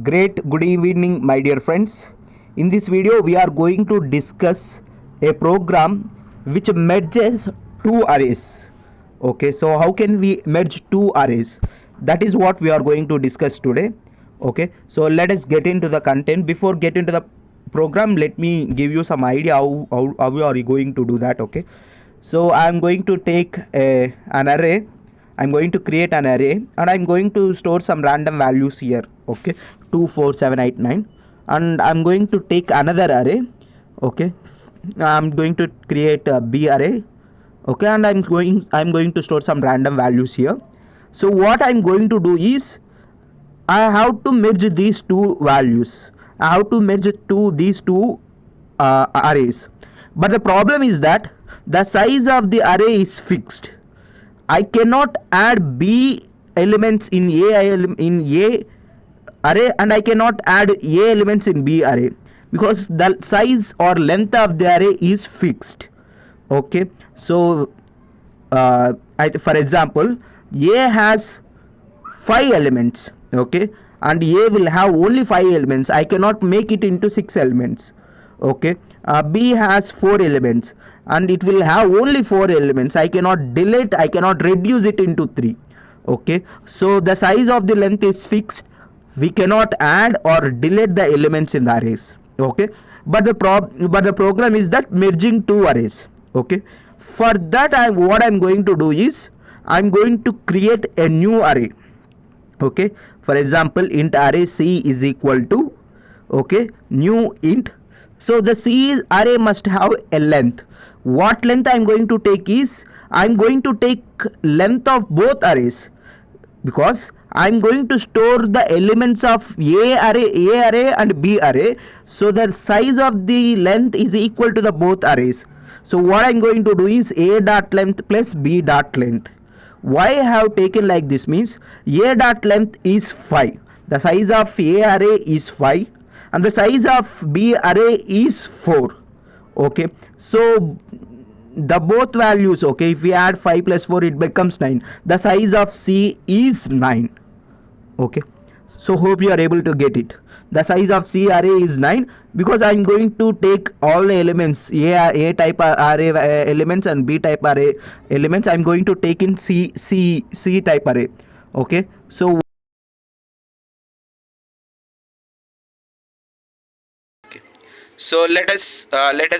Great good evening, my dear friends. In this video, we are going to discuss a program which merges two arrays. Okay, so how can we merge two arrays? That is what we are going to discuss today. Okay, so let us get into the content. Before get into the program, let me give you some idea how we are going to do that. Okay, so I am going to take an array. I'm going to create an array and I'm going to store some random values here. Okay, 2 4 7 8 9, and I'm going to take another array. Okay, I'm going to create a b array. Okay, and I'm going to store some random values here. So what I'm going to do is I have to merge these two values. I have to merge these two arrays. But the problem is that the size of the array is fixed. I cannot add b elements in a array, and I cannot add a elements in b array because the size or length of the array is fixed. Okay, so for example, a has 5 elements. Okay, and a will have only 5 elements. I cannot make it into 6 elements. Okay, b has 4 elements and it will have only 4 elements. I cannot delete, I cannot reduce it into 3. Okay, so the size of the length is fixed. We cannot add or delete the elements in the arrays. Okay, but the program is that merging two arrays. Okay, for that what I'm going to do is I'm going to create a new array. Okay, for example, int array c is equal to, okay, new int. So the c array must have a length. What length I'm going to take is I'm going to take length of both arrays, because I'm going to store the elements of a array and b array, so the size of the length is equal to the both arrays. So what I'm going to do is a dot length plus b dot length. Why I have taken like this means a dot length is 5. The size of a array is 5 and the size of b array is 4. Okay, so the both values, okay, if we add 5 plus 4 it becomes 9. The size of c is 9. Okay, so hope you are able to get it. The size of c array is 9 because I'm going to take all the elements, a type array elements and b type array elements. I'm going to take in c type array. Okay, so let us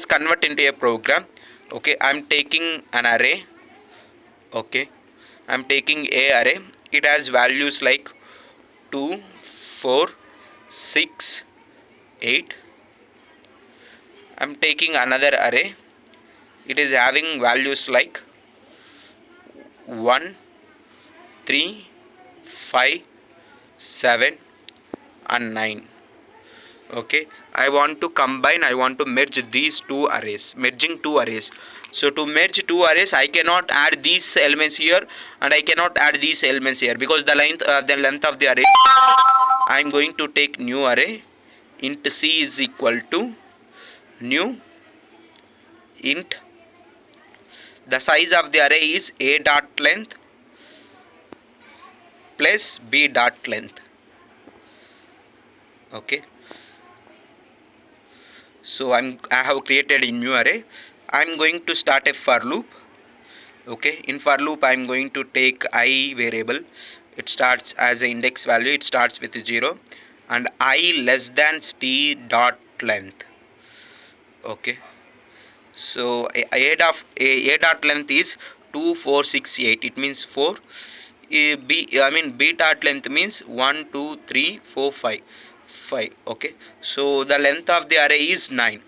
convert into a program. Okay, I'm taking an array. Okay, I'm taking a array. It has values like 2 4 6 8. I'm taking another array. It is having values like 1 3 5 7 and 9. Okay, I want to combine, I want to merge these two arrays, merging two arrays. So to merge two arrays, I cannot add these elements here and I cannot add these elements here because the length of the array. I'm going to take new array. Int c is equal to new int. The size of the array is a dot length plus b dot length. Okay, so I have created a new array. I'm going to start a for loop. Okay, in for loop I'm going to take I variable. It starts as an index value. It starts with 0 and I less than t dot length. Okay, so a dot length is 2 4 6 8. It means 4. B dot length means 1 2 3 4 5. Okay, so the length of the array is 9.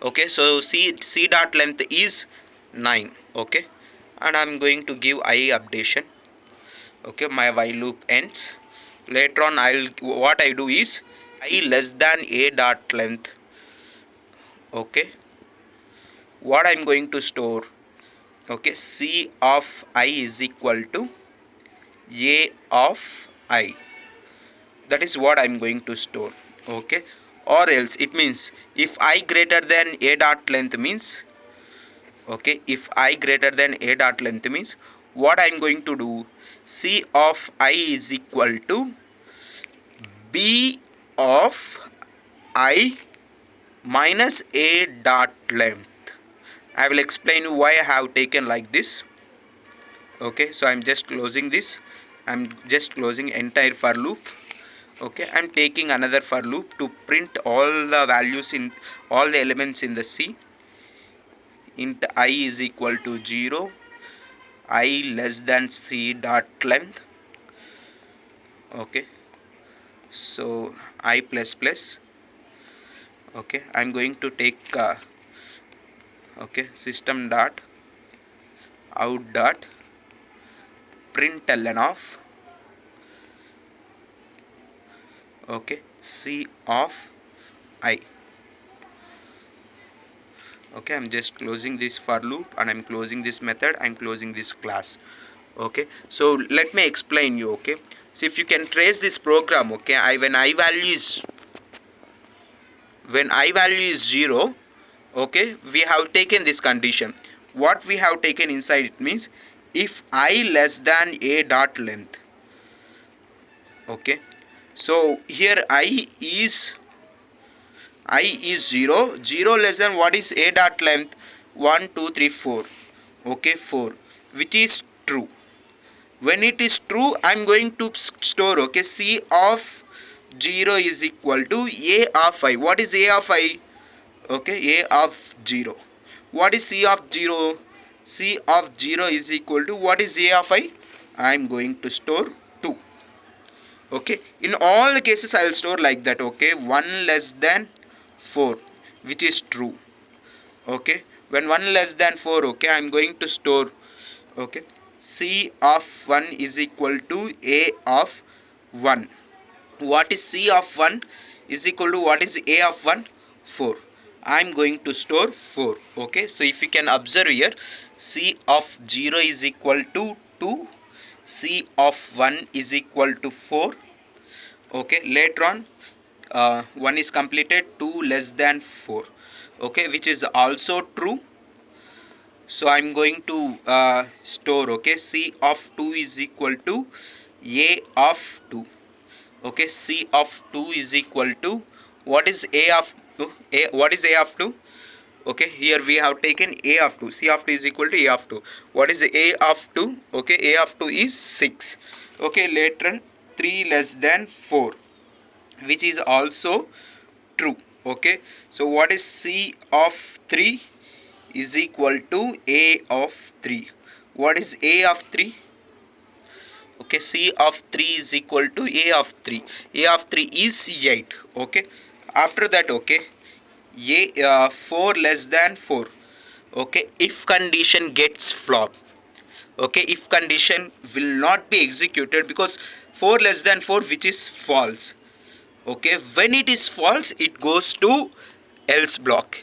Okay, so c dot length is 9. Okay, and I'm going to give I updation. Okay, my while loop ends. Later on what I do is I less than a dot length. Okay, what I'm going to store, okay, c of I is equal to a of I. That is what I'm going to store. Okay, or else it means if I greater than a dot length means, okay, if I greater than a dot length means what I'm going to do, c of I is equal to b of I minus a dot length. I will explain you why I have taken like this. Okay, so I'm just closing this. I'm just closing entire for loop. Okay, I'm taking another for loop to print all the values in all the elements in the C. Int I is equal to 0, I less than C dot length. Okay, so I plus plus. Okay, I'm going to take okay, system dot out dot println of okay C of I. Okay, I'm just closing this for loop and I'm closing this method, I'm closing this class. Okay, so let me explain you. Okay, so if you can trace this program, okay, when I value is 0, okay, we have taken this condition. What we have taken inside it means if I less than a dot length. Okay, so here I is 0, 0 less than what is a dot length, 1 2 3 4. Okay, 4, which is true. When it is true, I'm going to store, okay, C of 0 is equal to a of I. What is a of I? Okay, a of 0. What is C of 0? C of 0 is equal to what is a of I? I'm going to store 2. Okay, in all the cases I will store like that. Okay, 1 less than 4, which is true. Okay, when 1 less than 4, okay, I'm going to store, okay, C of 1 is equal to a of 1. What is C of 1 is equal to what is a of 1? 4. I'm going to store 4. Okay, so if you can observe here, C of 0 is equal to 2, C of 1 is equal to 4. Okay, later on 1 is completed, 2 less than 4. Okay, which is also true. So I'm going to store, okay, C of 2 is equal to a of 2. Okay, C of 2 is equal to what is a of 2? What is a of 2? Okay, here we have taken a of 2. C of 2 is equal to a of 2. What is a of 2? Okay, a of 2 is 6. Okay, later on 3 less than 4, which is also true. Okay, so what is C of 3 is equal to a of 3. What is a of 3? Okay, C of 3 is equal to a of 3. A of 3 is 8. Okay, after that, okay, 4 less than 4. Okay, if condition gets flop. Okay, if condition will not be executed because 4 less than 4, which is false. Okay, when it is false, it goes to else block.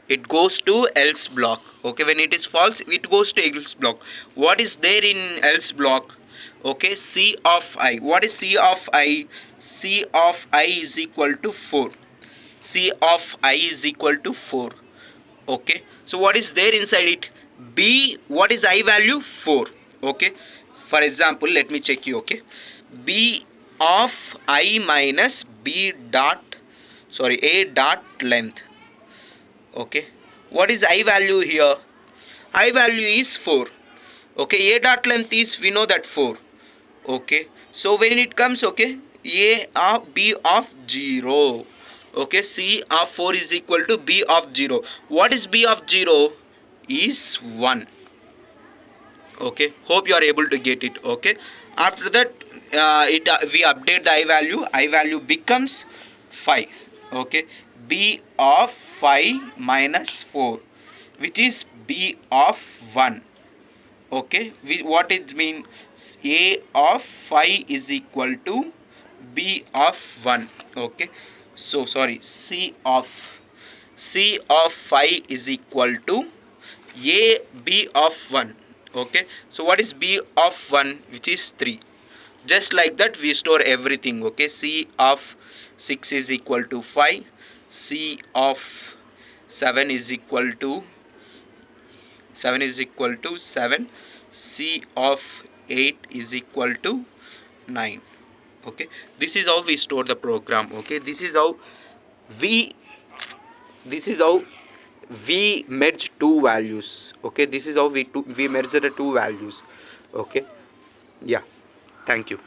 It goes to else block. Okay, when it is false, it goes to else block. What is there in else block? Okay, C of I. What is C of I? C of I is equal to 4. C of I is equal to 4. Okay, so what is there inside it? B, what is I value? 4. Okay, for example, let me check you. Okay, B of I minus B dot, sorry, A dot length. Okay, what is I value here? I value is 4. Okay, A dot length is, we know that 4. Okay, so when it comes, okay, A of B of 0. Okay, C of 4 is equal to B of 0. What is B of 0? Is 1. Okay, hope you are able to get it. Okay, after that we update the I value becomes 5. Okay, B of 5 minus 4, which is B of 1. Okay, what it means? A of 5 is equal to B of 1. Okay, so sorry, C of 5 is equal to A B of 1. Okay, so what is B of 1? Which is 3. Just like that we store everything. Okay, C of 6 is equal to 5, C of 7 is equal to 7, C of 8 is equal to 9. Okay, this is how we store the program. Okay, we this is how we merge two values. Okay, this is how we merge the two values. Okay, yeah, thank you.